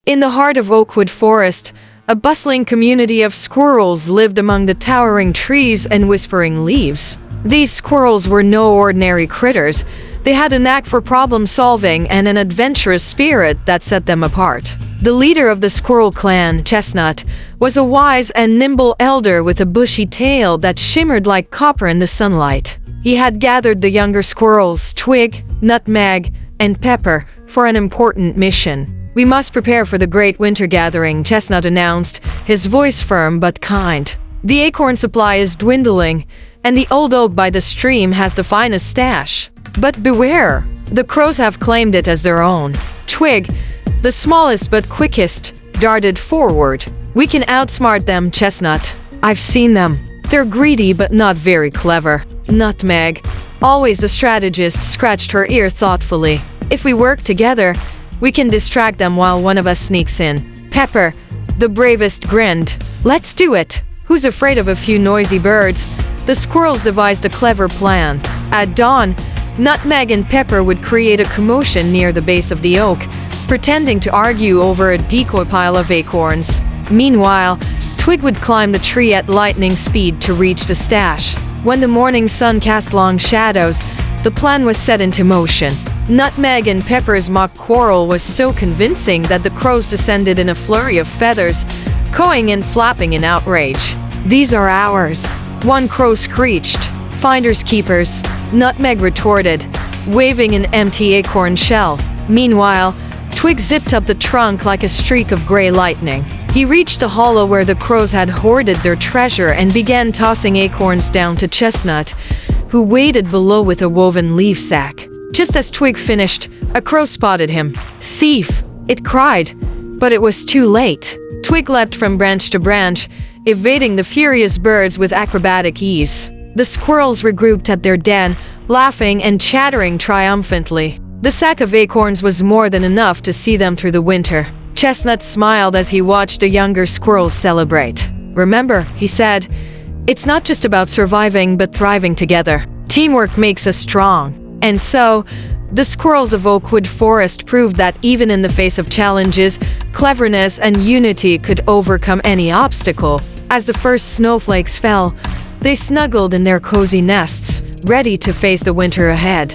In the heart of Oakwood Forest, a bustling community of squirrels lived among the towering trees and whispering leaves. These squirrels were no ordinary critters. They had a knack for problem-solving and an adventurous spirit that set them apart. The leader of the squirrel clan, Chestnut, was a wise and nimble elder with a bushy tail that shimmered like copper in the sunlight. He had gathered the younger squirrels, Twig, Nutmeg, and Pepper, for an important mission. "We must prepare for the great winter gathering," Chestnut announced, his voice firm but kind. "The acorn supply is dwindling, and the old oak by the stream has the finest stash. But beware, the crows have claimed it as their own." Twig, the smallest but quickest, darted forward. "We can outsmart them, Chestnut. I've seen them. They're greedy but not very clever." Nutmeg, always the strategist, scratched her ear thoughtfully. "If we work together, we can distract them while one of us sneaks in." Pepper, the bravest, grinned. "Let's do it. Who's afraid of a few noisy birds?" The squirrels devised a clever plan. At dawn, Nutmeg and Pepper would create a commotion near the base of the oak, pretending to argue over a decoy pile of acorns. Meanwhile, Twig would climb the tree at lightning speed to reach the stash. When the morning sun cast long shadows, the plan was set into motion. Nutmeg and Pepper's mock quarrel was so convincing that the crows descended in a flurry of feathers, cawing and flapping in outrage. "These are ours," one crow screeched. "Finders keepers," Nutmeg retorted, waving an empty acorn shell. Meanwhile, Twig zipped up the trunk like a streak of gray lightning. He reached the hollow where the crows had hoarded their treasure and began tossing acorns down to Chestnut, who waited below with a woven leaf sack. Just as Twig finished, a crow spotted him. "Thief!" it cried, but it was too late. Twig leapt from branch to branch, evading the furious birds with acrobatic ease. The squirrels regrouped at their den, laughing and chattering triumphantly. The sack of acorns was more than enough to see them through the winter. Chestnut smiled as he watched the younger squirrels celebrate. "Remember," he said, "it's not just about surviving but thriving together. Teamwork makes us strong." And so, the squirrels of Oakwood Forest proved that even in the face of challenges, cleverness and unity could overcome any obstacle. As the first snowflakes fell, they snuggled in their cozy nests, ready to face the winter ahead.